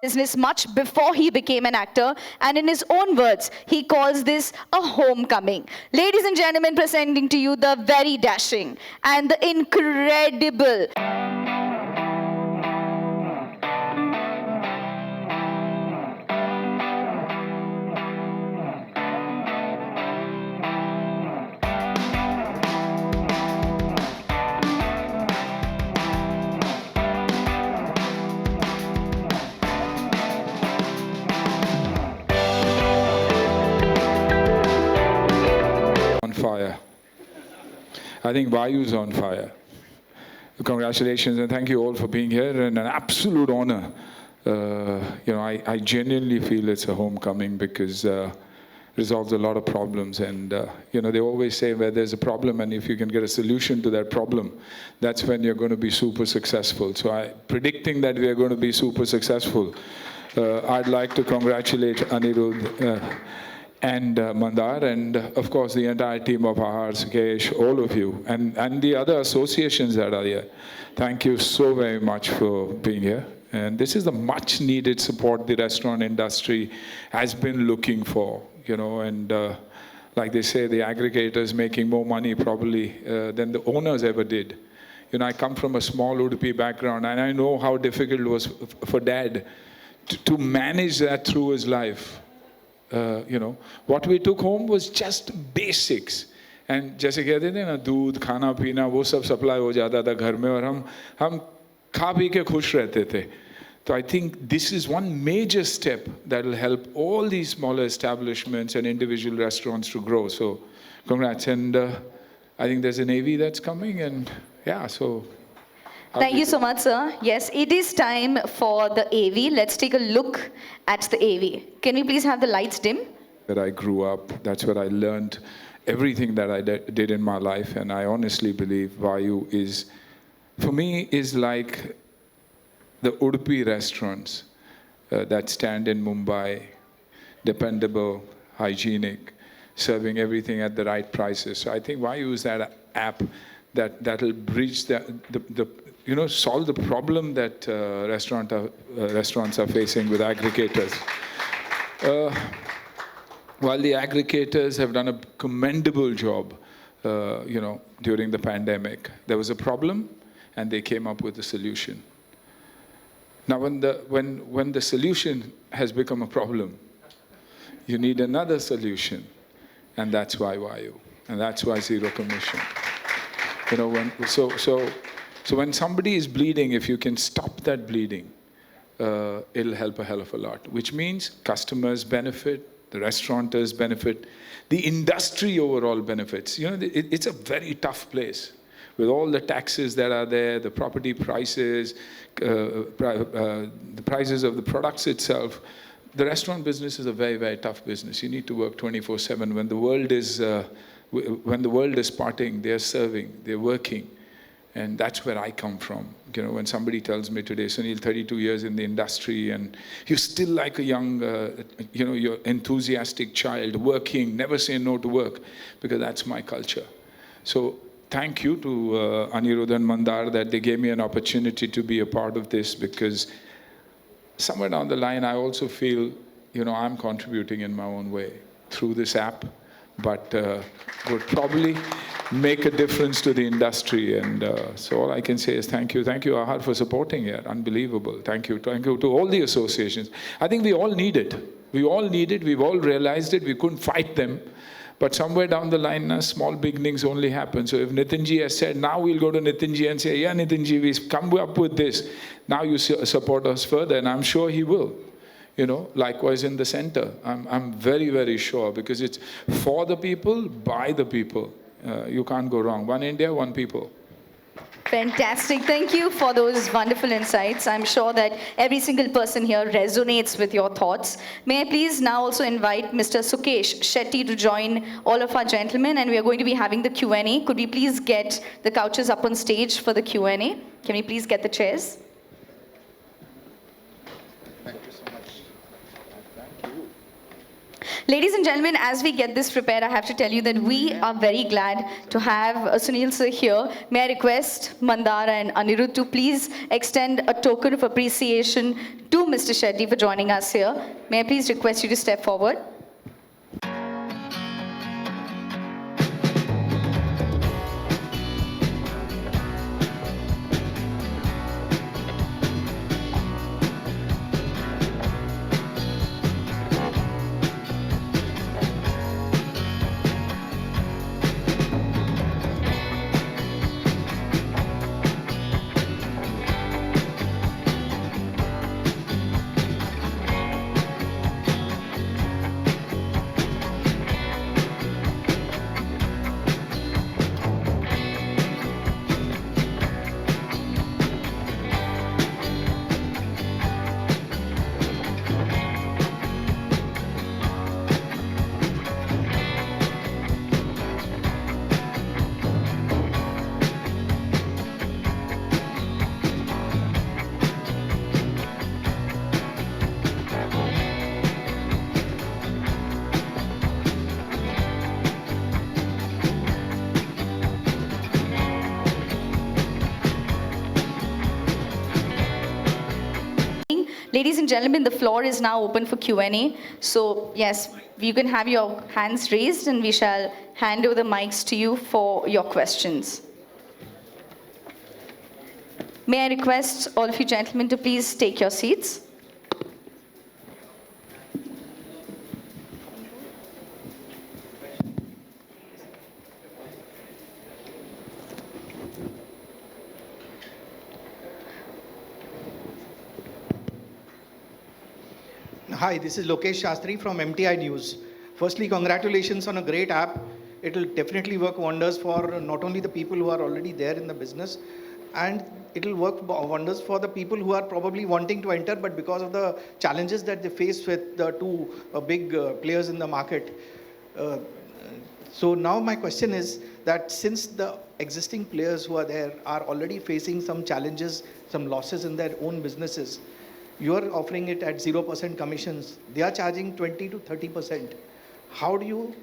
business much before he became an actor, and in his own words, he calls this a homecoming. Ladies and gentlemen, presenting to you the very dashing and the incredible fire. I think WAAYU's on fire. Congratulations and thank you all for being here, and an absolute honor. I genuinely feel it's a homecoming because it resolves a lot of problems, and they always say where there's a problem and if you can get a solution to that problem, that's when you're going to be super successful. So predicting that we are going to be super successful, I'd like to congratulate Anirudh and Mandar, and of course the entire team of Ahar, Sukesh, all of you, and the other associations that are here. Thank you so very much for being here. And this is the much needed support the restaurant industry has been looking for, and like they say, the aggregators making more money probably than the owners ever did. I come from a small Udupi background, and I know how difficult it was for Dad to manage that through his life. What we took home was just basics, and जैसे कहते थे ना, दूध खाना पीना वो सब supply हो जाता था घर में, और हम खा पी के खुश रहते थे. So I think this is one major step that will help all these smaller establishments and individual restaurants to grow. So congrats, and I think there's an AV that's coming, and yeah, so. Thank you so much, sir. Yes, it is time for the AV. Let's take a look at the AV. Can we please have the lights dim? That I grew up, that's where I learned everything that I did in my life, and I honestly believe WAAYU is, for me, is like the Udupi restaurants that stand in Mumbai, dependable, hygienic, serving everything at the right prices. So I think WAAYU is that app that'll bridge solve the problem that restaurants are facing with aggregators. While the aggregators have done a commendable job, during the pandemic, there was a problem, and they came up with a solution. Now, when the solution has become a problem, you need another solution, and that's why WAAYU, and that's why zero commission. So when somebody is bleeding, if you can stop that bleeding, it'll help a hell of a lot, which means customers benefit, the restaurateurs benefit, the industry overall benefits. It's a very tough place with all the taxes that are there, the property prices, the prices of the products itself. The restaurant business is a very, very tough business. You need to work 24/7. When the world is partying, they're serving, they're working. And that's where I come from. When somebody tells me today, Suniel, 32 years in the industry, and you're still like a young, you're enthusiastic child, working, never say no to work, because that's my culture. So thank you to Anirudh and Mandar that they gave me an opportunity to be a part of this, because somewhere down the line, I also feel, I'm contributing in my own way through this app, but would probably make a difference to the industry. And so all I can say is thank you. Thank you, Ahar, for supporting it. Unbelievable. Thank you. Thank you to all the associations. I think we all need it. We all need it. We've all realized it. We couldn't fight them. But somewhere down the line, small beginnings only happen. So if Nitinji has said, now we'll go to Nitinji and say, yeah, Nitinji, we've come up with this. Now you support us further, and I'm sure he will. Likewise in the center. I'm very, very sure, because it's for the people, by the people. You can't go wrong. One India, one people. Fantastic. Thank you for those wonderful insights. I'm sure that every single person here resonates with your thoughts. May I please now also invite Mr. Sukesh Shetty to join all of our gentlemen, and we are going to be having the Q&A. Could we please get the couches up on stage for the Q&A? Can we please get the chairs? Ladies and gentlemen, as we get this prepared, I have to tell you that we are very glad to have Suniel sir here. May I request Mandara and Anirudh to please extend a token of appreciation to Mr. Shetty for joining us here. May I please request you to step forward? Ladies and gentlemen, the floor is now open for Q&A. So yes, you can have your hands raised and we shall hand over the mics to you for your questions. May I request all of you gentlemen to please take your seats. Hi, this is Lokesh Shastri from MTI News. Firstly, congratulations on a great app. It will definitely work wonders for not only the people who are already there in the business, and it will work wonders for the people who are probably wanting to enter, but because of the challenges that they face with the two big players in the market. So now my question is that since the existing players who are there are already facing some challenges, some losses in their own businesses, you are offering it at 0% commissions. They are charging 20 to 30%. How do you,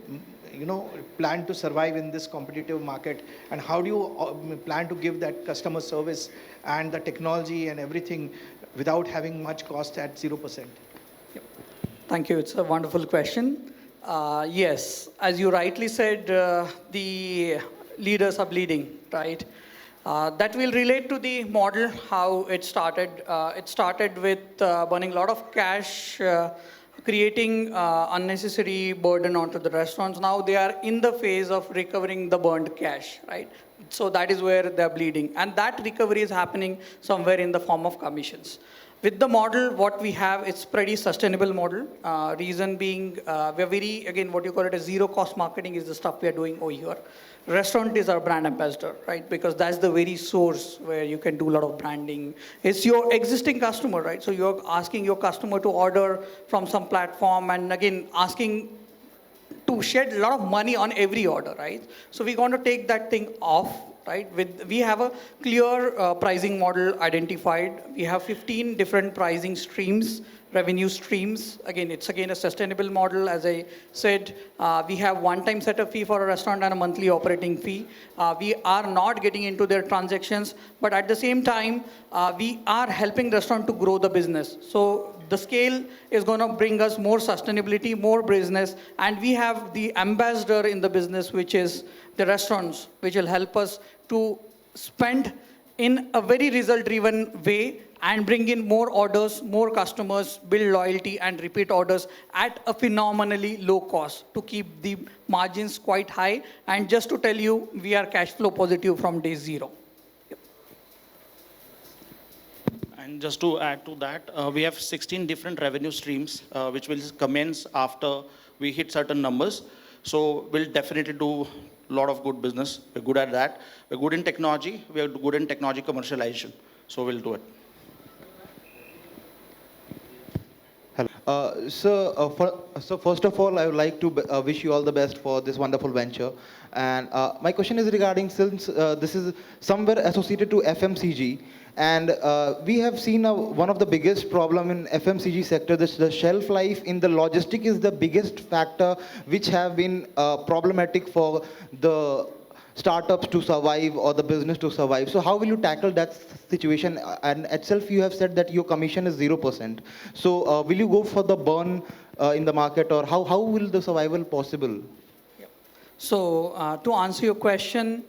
plan to survive in this competitive market? And how do you plan to give that customer service and the technology and everything without having much cost at 0%? Thank you. It's a wonderful question. Yes, as you rightly said, the leaders are bleeding, right? That will relate to the model, how it started. It started with burning a lot of cash, creating unnecessary burden onto the restaurants. Now they are in the phase of recovering the burned cash, right? So that is where they're bleeding. And that recovery is happening somewhere in the form of commissions. With the model, what we have, it's pretty sustainable model. Reason being, we're very, again, what you call it as zero cost marketing is the stuff we are doing over here. Restaurant is our brand ambassador, right? Because that's the very source where you can do a lot of branding. It's your existing customer, right? So you're asking your customer to order from some platform and again, asking to shed a lot of money on every order, right? So we're going to take that thing off, right? We have a clear pricing model identified. We have 15 different pricing streams, revenue streams. Again, it's a sustainable model. As I said, we have one-time setup fee for a restaurant and a monthly operating fee. We are not getting into their transactions, but at the same time, we are helping the restaurant to grow the business. So the scale is going to bring us more sustainability, more business, and we have the ambassador in the business, which is the restaurants, which will help us to spend in a very result-driven way and bring in more orders, more customers, build loyalty and repeat orders at a phenomenally low cost to keep the margins quite high. And just to tell you, we are cash flow positive from day zero. And just to add to that, we have 16 different revenue streams, which will commence after we hit certain numbers. So we'll definitely do a lot of good business. We're good at that. We're good in technology. We're good in technology commercialization. So we'll do it. So first of all, I would like to wish you all the best for this wonderful venture. And my question is regarding, since this is somewhere associated to FMCG, and we have seen one of the biggest problem in FMCG sector, the shelf life in the logistic is the biggest factor which have been problematic for the startups to survive or the business to survive. So how will you tackle that situation? And itself, you have said that your commission is 0%. So will you go for the burn in the market, or how will the survival possible? So to answer your question,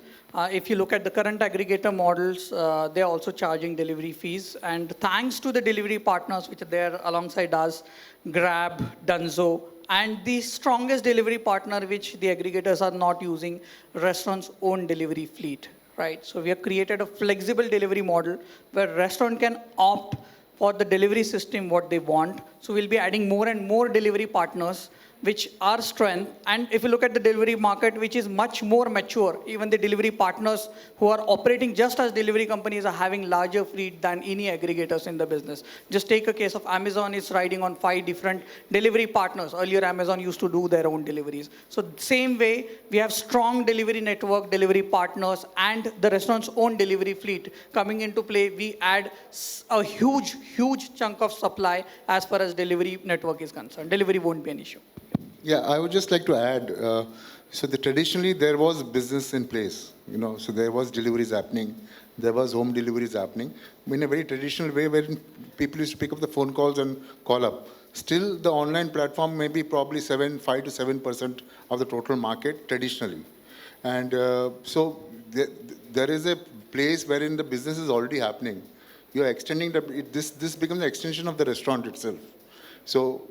if you look at the current aggregator models, they're also charging delivery fees. And thanks to the delivery partners which are there alongside us, Grab, Dunzo, and the strongest delivery partner which the aggregators are not using, restaurants' own delivery fleet, right? So we have created a flexible delivery model where restaurant can opt for the delivery system what they want. So we'll be adding more and more delivery partners, which are strength. And if you look at the delivery market, which is much more mature, even the delivery partners who are operating just as delivery companies are having larger fleet than any aggregators in the business. Just take a case of Amazon is riding on 5 different delivery partners. Earlier, Amazon used to do their own deliveries. So same way, we have strong delivery network, delivery partners, and the restaurant's own delivery fleet coming into play. We add a huge, huge chunk of supply as far as delivery network is concerned. Delivery won't be an issue. Yeah, I would just like to add, traditionally there was business in place, so there was deliveries happening, there was home deliveries happening, in a very traditional way where people used to pick up the phone calls and call up. Still, the online platform may be probably 5 to 7% of the total market traditionally. And so there is a place wherein the business is already happening. You're extending, this becomes an extension of the restaurant itself. So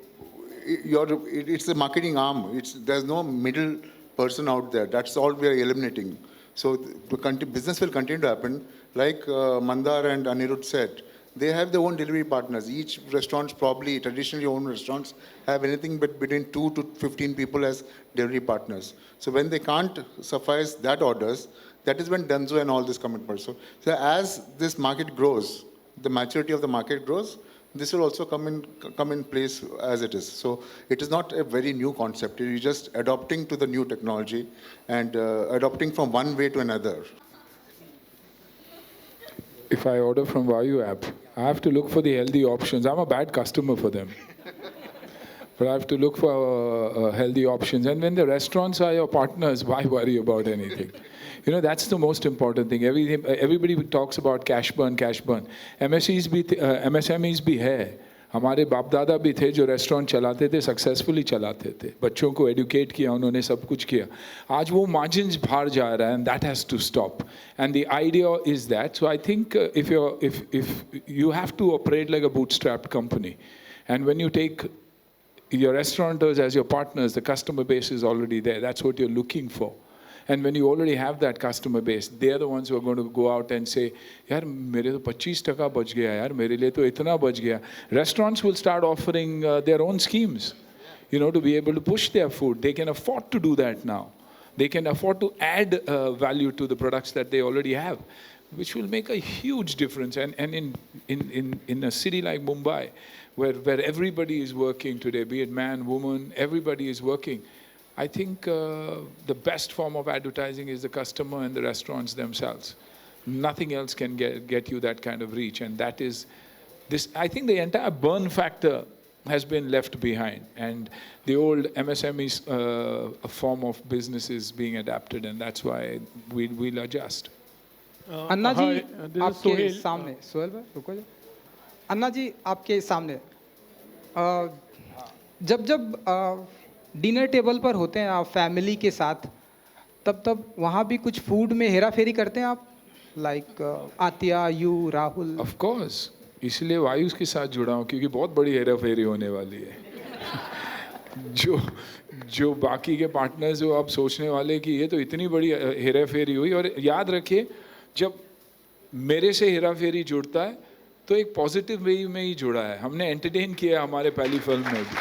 it's the marketing arm. There's no middle person out there. That's all we are eliminating. So the business will continue to happen. Like Mandar and Anirudh said, they have their own delivery partners. Each restaurants, probably traditionally owned restaurants, have anything but between 2 to 15 people as delivery partners. So when they can't suffice that orders, that is when Dunzo and all this come into play. So as this market grows, the maturity of the market grows, this will also come in place as it is. So it is not a very new concept. It is just adopting to the new technology and adopting from one way to another. If I order from WAAYU app, I have to look for the healthy options. I'm a bad customer for them. But I have to look for healthy options. And when the restaurants are your partners, why worry about anything? That's the most important thing. Everybody talks about cash burn. MSMEs भी है. हमारे बाप दादा भी थे जो restaurant चलाते थे, सक्सेसफुली चलाते थे. बच्चों को एडुकेट किया, उन्होंने सब कुछ किया. आज वो मार्जिन्स बाहर जा रहा है, and that has to stop. And the idea is that. So I think if you have to operate like a bootstrapped company, and when you take your restaurateurs as your partners, the customer base is already there. That's what you're looking for. And when you already have that customer base, they're the ones who are going to go out and say, यार मेरे तो 25% बच गया यार, मेरे लिए तो इतना बच गया. Restaurants will start offering their own schemes, to be able to push their food. They can afford to do that now. They can afford to add value to the products that they already have, which will make a huge difference. And in a city like Mumbai, where everybody is working today, be it man, woman, everybody is working. I think the best form of advertising is the customer and the restaurants themselves. Nothing else can get you that kind of reach. And that is this. I think the entire burn factor has been left behind. And the old MSMEs form of business is being adapted. And that's why we'll adjust. अन्ना जी आपके Sohail. सामने सोहेल भाई रुको जा अन्ना जी आपके सामने जब dinner table पर होते हैं आप फैमिली के साथ तब वहाँ भी कुछ फूड में हेरा फेरी करते हैं आप like Atiya you Rahul of course इसलिए वायु के साथ जुड़ा हूँ क्योंकि बहुत बड़ी हेरा फेरी होने वाली है जो बाकी के पार्टनर्स जो अब सोचने वाले कि ये तो इतनी बड़ी हेरा फेरी हुई. और याद रखिए जब मेरे से हेरा फेरी जुड़ता है तो एक पॉजिटिव वे में ही जुड़ा है. हमने एंटरटेन किया हमारे पहली फिल्म में भी.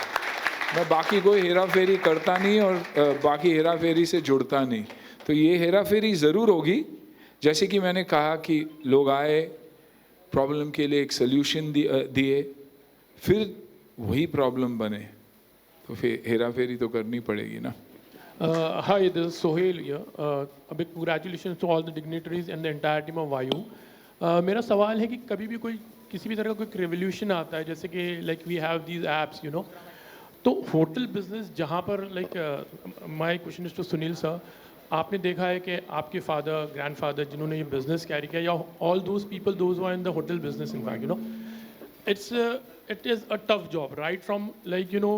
मैं बाकी कोई हेरा फेरी करता नहीं और बाकी हेरा फेरी से जुड़ता नहीं. तो ये हेरा फेरी ज़रूर होगी. जैसे कि मैंने कहा कि लोग आए प्रॉब्लम के लिए एक सल्यूशन दिए, फिर वही प्रॉब्लम बने तो फिर हेरा फेरी तो करनी पड़ेगी ना. Hi, this is Sohail here. A big congratulations to all the dignitaries and the entire team of WAAYU. मेरा सवाल है कि कभी भी कोई किसी भी तरह का कोई रेवोल्यूशन आता है जैसे कि like we have these apps you know, तो होटल बिजनेस जहाँ पर like my question is to Sunil sir, आपने देखा है कि आपके फादर ग्रैंडफादर जिन्होंने ये बिजनेस कैरी किया या all those people those were in the hotel business in fact you know, it is a tough job right from like you know,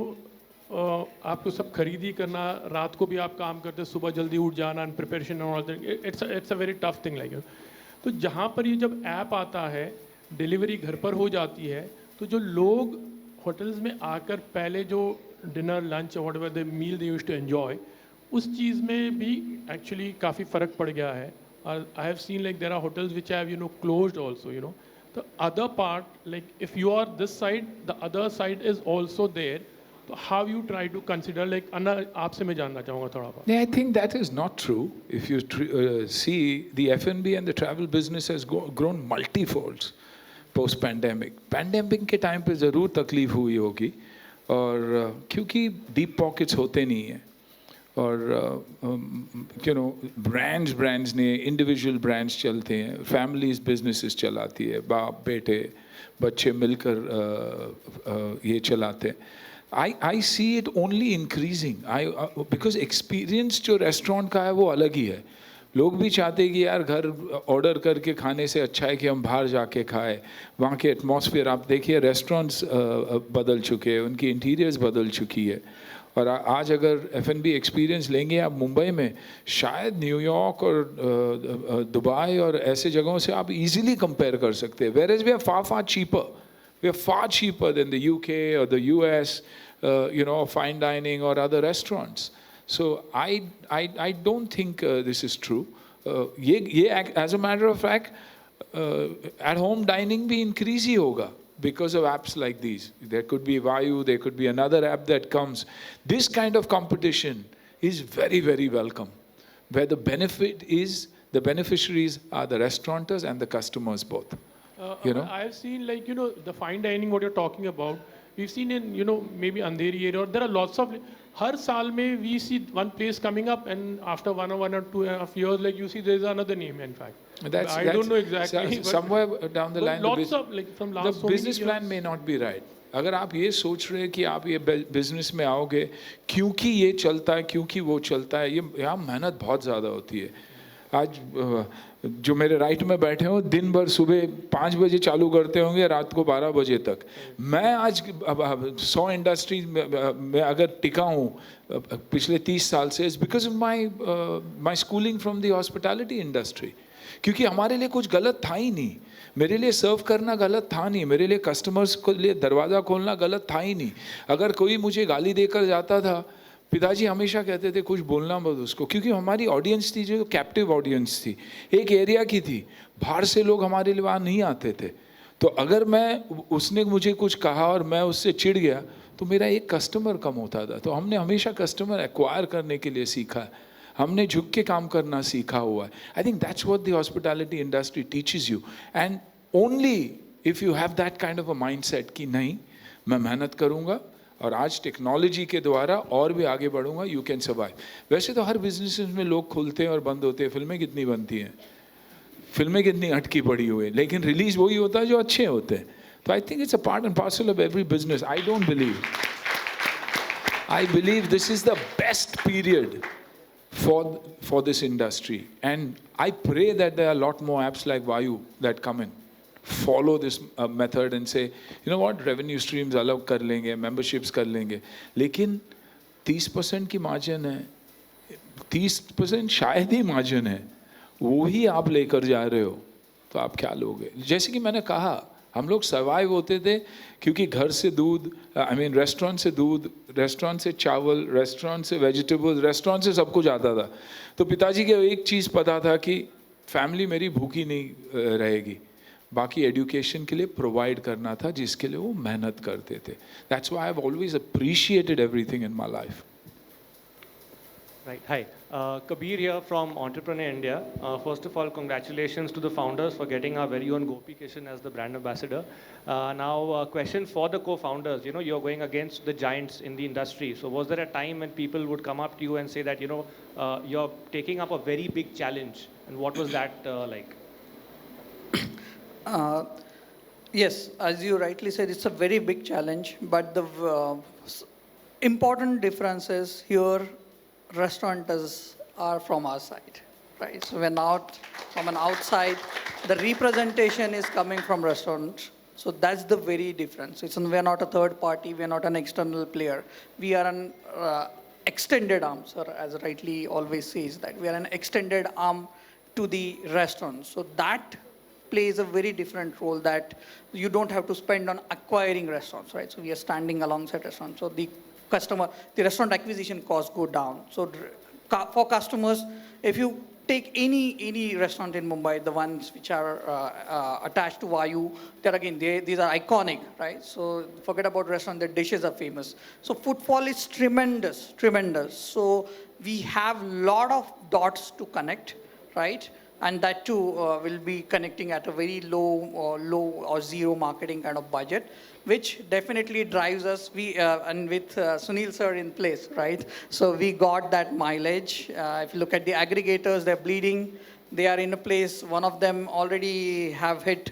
आपको सब खरीदी करना, रात को भी आप काम करते, सुबह जल्दी उठ जाना एंड प्रिपरेशन और it's a very tough thing like. तो जहाँ पर ये जब ऐप आता है, डिलीवरी घर पर हो जाती है, तो जो लोग होटल्स में आकर पहले जो dinner lunch whatever the meal they used to enjoy, उस चीज़ में भी एक्चुअली काफ़ी फ़र्क पड़ गया है. I have seen like there are hotels which have you know closed also you know. The other part like if you are this side the other side is also there. So how you try to consider like Anna, आपसे मैं जानना चाहूँगा थोड़ा बहुत. I think that is not true. If you see the F&B and the travel business has grown multifolds post pandemic. Pandemic के time पे ज़रूर तकलीफ हुई होगी और क्योंकि deep pockets होते नहीं हैं और you know brands ने individual brands चलते हैं, families businesses चलाती है, बाप बेटे बच्चे मिलकर ये चलाते हैं. I see it only increasing. Because experience जो restaurant का है वो अलग ही है. लोग भी चाहते हैं कि यार घर ऑर्डर करके खाने से अच्छा है कि हम बाहर जाके खाएं. वहाँ के एटमॉस्फेयर आप देखिए, रेस्टोरेंट्स बदल चुके हैं, उनकी इंटीरियर्स बदल चुकी है. और आज अगर F&B एक्सपीरियंस लेंगे आप मुंबई में, शायद न्यूयॉर्क और दुबई और ऐसे जगहों से आप इजीली कंपेयर कर सकते हैं. Whereas we are far cheaper. We are far cheaper than the UK or the US, you know, fine dining or other restaurants. So I don't think this is true. As a matter of fact, at home dining भी increase ही होगा because of apps like these. There could be WAAYU, there could be another app that comes. This kind of competition is very welcome. Where the benefit is, the beneficiaries are the restaurateurs and the customers both. You know, I have seen like you know the fine dining what you're talking about. We've seen in you know maybe Andheri area. Or there are lots of. हर साल में we see one place coming up, and after 1 or 2.5 years, like you see there is another name. In fact, I don't know exactly. Somewhere down the line, lots of like from last. The business plan may not be right. अगर आप ये सोच रहे हैं कि आप ये business में आओगे क्योंकि ये चलता है, क्योंकि वो चलता है, ये यहाँ मेहनत बहुत ज़्यादा होती है. आज जो मेरे राइट में बैठे हो दिन भर सुबह 5 बजे चालू करते होंगे रात को 12 बजे तक. मैं आज 100 इंडस्ट्री में अगर टिका हूँ पिछले 30 साल से, is because of my schooling from the hospitality industry. क्योंकि हमारे लिए कुछ गलत था ही नहीं. मेरे लिए सर्व करना गलत था नहीं, मेरे लिए कस्टमर्स को लिए दरवाज़ा खोलना गलत था ही नहीं. अगर कोई मुझे गाली देकर जाता था, पिताजी हमेशा कहते थे कुछ बोलना मत उसको, क्योंकि हमारी ऑडियंस थी जो कैप्टिव ऑडियंस थी, एक एरिया की थी. बाहर से लोग हमारे लिए वहाँ नहीं आते थे. तो अगर उसने मुझे कुछ कहा और मैं उससे चिढ़ गया तो मेरा एक कस्टमर कम होता था. तो हमने हमेशा कस्टमर एक्वायर करने के लिए सीखा है, हमने झुक के काम करना सीखा हुआ है. I think that's what the hospitality industry teaches you. And only if you have that kind of a mindset कि नहीं मैं मेहनत करूँगा और आज टेक्नोलॉजी के द्वारा और भी आगे बढ़ूंगा, यू कैन सर्वाइव. वैसे तो हर बिजनेस में लोग खुलते हैं और बंद होते हैं, फिल्में कितनी बनती हैं, फिल्में कितनी अटकी पड़ी हुई है, लेकिन रिलीज वही होता है जो अच्छे होते हैं. तो I think it's a part and parcel of every business. I believe this is the best period for this industry, and I pray that there are a lot more apps like WAAYU that come in, follow this method and say, you know what, revenue streams अलग कर लेंगे, memberships कर लेंगे, लेकिन 30% की margin है, 30% शायद ही margin है, वो ही आप लेकर जा रहे हो तो आप क्या लोगे. जैसे कि मैंने कहा, हम लोग सर्वाइव होते थे क्योंकि घर से दूध, रेस्टोरेंट से दूध, रेस्टोरेंट से चावल, रेस्टोरेंट से वेजिटेबल्स, रेस्टोरेंट से सब कुछ आता था. तो पिताजी के एक चीज़ पता था कि फैमिली मेरी भूखी नहीं रहेगी, बाकी एजुकेशन के लिए प्रोवाइड करना था जिसके लिए वो मेहनत करते थे. That's why I have always appreciated everything in my life. Right. Hi. Kabir here from Entrepreneur India. First of all, congratulations to the founders for getting our very own Gopi Kishan as the brand ambassador. Now, a question for the co-founders. You know, you're going against the giants in the industry. So was there a time when people would come up to you and say that, you know, you're taking up a very big challenge? And what was that like? Yes, as you rightly said, it's a very big challenge, but the important difference is here restaurateurs are from our side, right? So we're not from an outside. The representation is coming from restaurants. So that's the very difference. We're not a third party. We're not an external player. We are an extended arm, sir, as rightly always says that we are an extended arm to the restaurant. So that plays a very different role that you don't have to spend on acquiring restaurants, right? So we are standing alongside restaurants. So the restaurant acquisition costs go down. So for customers, if you take any restaurant in Mumbai, the ones which are attached to WAAYU, these are iconic, right? So forget about restaurant, the dishes are famous. So footfall is tremendous, tremendous. So we have a lot of dots to connect, right? And that too will be connecting at a very low or zero marketing kind of budget, which definitely drives us. And with Suniel sir in place, right? So we got that mileage. If you look at the aggregators, they're bleeding. They are in a place. One of them already have hit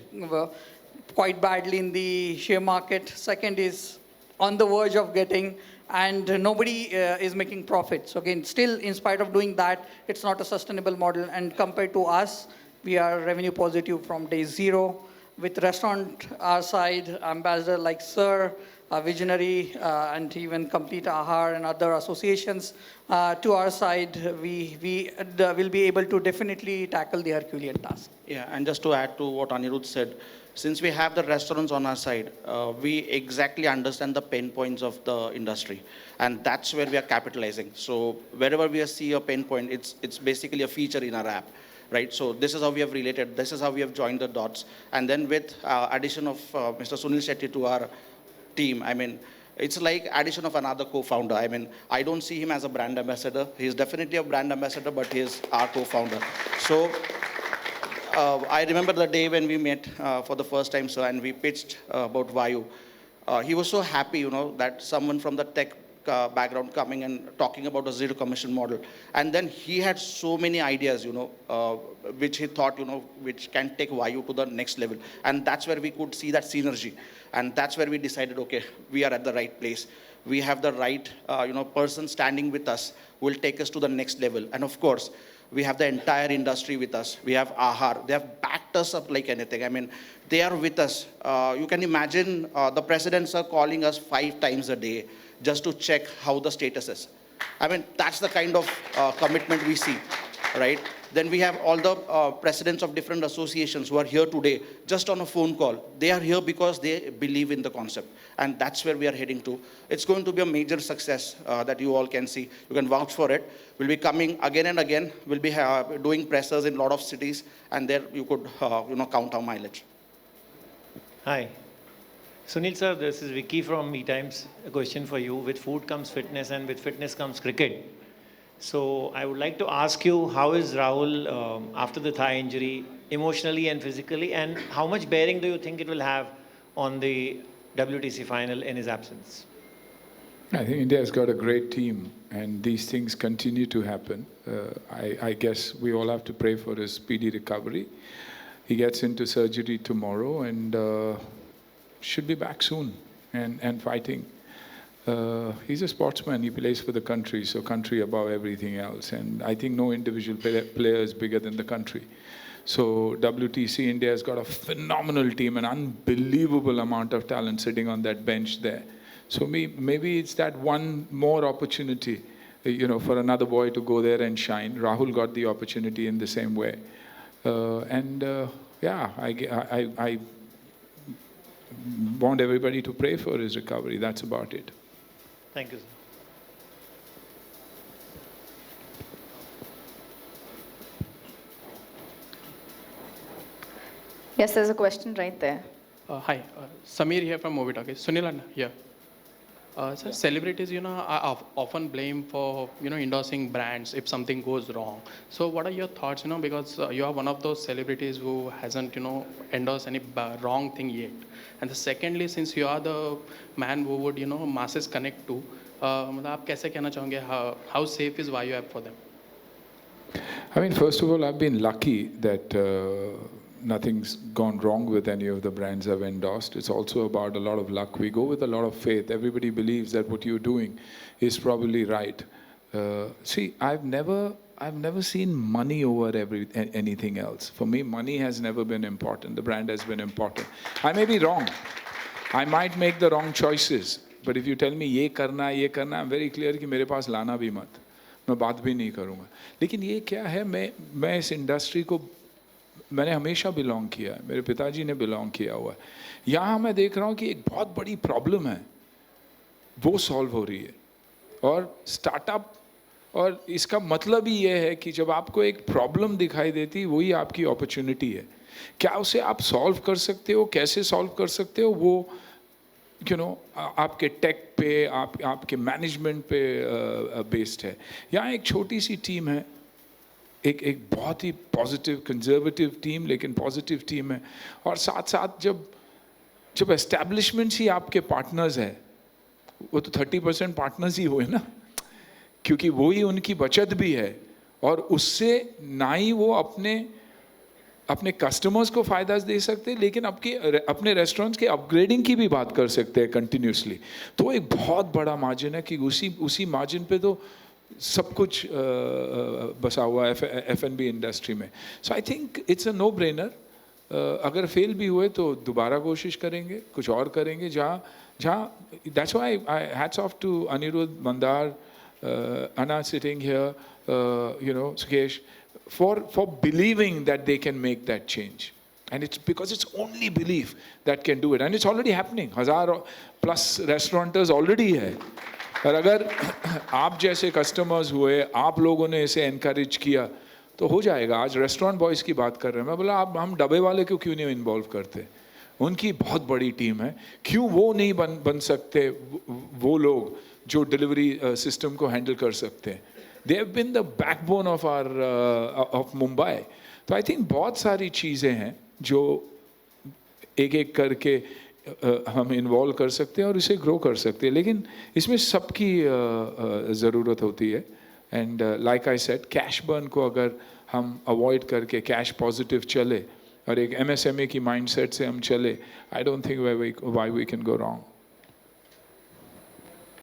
quite badly in the share market. Second is on the verge of getting, and nobody is making profit. So again, still in spite of doing that, it's not a sustainable model. And compared to us, we are revenue positive from day zero. With restaurant our side, ambassador like Sir, Visionary, and even Complete Ahar and other associations to our side, we will be able to definitely tackle the Herculean task. Yeah, and just to add to what Anirudh said, since we have the restaurants on our side, we exactly understand the pain points of the industry. And that's where we are capitalizing. So wherever we see a pain point, it's basically a feature in our app, right? So this is how we have related. This is how we have joined the dots. And then with addition of Mr. Sunil Shetty to our team, I mean, it's like addition of another co-founder. I mean, I don't see him as a brand ambassador. He's definitely a brand ambassador, but he's our co-founder. So I remember the day when we met for the first time, sir, and we pitched about WAAYU. He was so happy, you know, that someone from the tech background coming and talking about a zero commission model. And then he had so many ideas, you know, which he thought, you know, which can take WAAYU to the next level. And that's where we could see that synergy. And that's where we decided, okay, we are at the right place. We have the right, you know, person standing with us who will take us to the next level. And of course, we have the entire industry with us. We have Ahar. They have backed us up like anything. I mean, they are with us. You can imagine the presidents are calling us 5 times a day just to check how the status is. I mean, that's the kind of commitment we see, right? Then we have all the presidents of different associations who are here today just on a phone call. They are here because they believe in the concept. And that's where we are heading to. It's going to be a major success that you all can see. You can vouch for it. We'll be coming again and again. We'll be doing pressers in a lot of cities. And there you could you know, count our mileage. Hi. Sunil sir, this is Vicky from eTimes. A question for you. With food comes fitness, and with fitness comes cricket. So I would like to ask you, how is Rahul after the thigh injury, emotionally and physically, and how much bearing do you think it will have on the WTC final in his absence? I think India has got a great team, and these things continue to happen. I guess we all have to pray for his speedy recovery. He gets into surgery tomorrow and should be back soon and fighting. He's a sportsman. He plays for the country, so country above everything else. And I think no individual player is bigger than the country. So WTC India has got a phenomenal team, an unbelievable amount of talent sitting on that bench there. So maybe it's that one more opportunity, you know, for another boy to go there and shine. Rahul got the opportunity in the same way. Yeah, I want everybody to pray for his recovery. That's about it. Thank you, sir. Yes, there's a question right there. Hi, Samir here from Movie Talkies. Sunil here. Sir, celebrities, are often blamed for, endorsing brands if something goes wrong. So what are your thoughts, because you are one of those celebrities who hasn't, endorsed any wrong thing yet. And the secondly, since you are the man who would, masses connect to, मतलब आप कैसे कहना चाहोगे, how safe is WAAYU app for them? I mean, first of all, I've been lucky that nothing's gone wrong with any of the brands I've endorsed. It's also about a lot of luck. We go with a lot of faith. Everybody believes that what you're doing is probably right. See, I've never seen money over anything else. For me, money has never been important. The brand has been important. I may be wrong. I might make the wrong choices. But if you tell me ये करना, I'm very clear कि मेरे पास लाना भी मत. मैं बात भी नहीं करूँगा. लेकिन ये क्या है, मैं इस इंडस्ट्री को मैंने हमेशा बिलोंग किया है, मेरे पिताजी ने बिलोंग किया हुआ है. यहाँ मैं देख रहा हूँ कि एक बहुत बड़ी प्रॉब्लम है, वो सॉल्व हो रही है. और स्टार्टअप, और इसका मतलब ही ये है कि जब आपको एक प्रॉब्लम दिखाई देती, वही आपकी अपॉर्चुनिटी है. क्या उसे आप सॉल्व कर सकते हो, कैसे सॉल्व कर सकते हो, वो आपके टेक पे, आपके मैनेजमेंट पे बेस्ड है. यहाँ एक छोटी सी टीम है, एक बहुत ही पॉजिटिव कंजर्वेटिव टीम, लेकिन पॉजिटिव टीम है. और साथ साथ जब एस्टैब्लिशमेंट्स ही आपके पार्टनर्स हैं, वो तो 30% पार्टनर्स ही हुए ना, क्योंकि वो ही उनकी बचत भी है. और उससे ना ही वो अपने कस्टमर्स को फ़ायदा दे सकते हैं, लेकिन अपने रेस्टोरेंट्स के अपग्रेडिंग की भी बात कर सकते हैं कंटिन्यूसली. तो एक बहुत बड़ा मार्जिन है कि उसी मार्जिन पे तो सब कुछ बसा हुआ है F&B इंडस्ट्री में. So I think it's a no brainer. अगर फेल भी हुए तो दोबारा कोशिश करेंगे, कुछ और करेंगे. जहाँ that's why I hats off to Aniruddha, Mandar, Anna sitting here, Sukesh, for believing that they can make that change. And it's because it's only belief that can do it. And it's already happening. 1000+ restaurateurs already है. और अगर आप जैसे customers हुए, आप लोगों ने इसे एनकरेज किया, तो हो जाएगा. आज रेस्टोरेंट बॉयज़ की बात कर रहे हैं. मैं बोला हम डब्बे वाले को क्यों नहीं इन्वॉल्व करते? उनकी बहुत बड़ी टीम है. क्यों वो नहीं बन सकते वो लोग जो डिलीवरी सिस्टम को हैंडल कर सकते हैं? They have been the backbone of Mumbai. तो आई थिंक बहुत सारी चीज़ें हैं जो एक एक करके हम इन्वॉल्व कर सकते हैं और इसे ग्रो कर सकते हैं. लेकिन इसमें सबकी ज़रूरत होती है. And like I said, cash burn को अगर हम अवॉइड करके कैश पॉजिटिव चले और एक MSME की माइंडसेट से हम चले, I don't think why we can go wrong.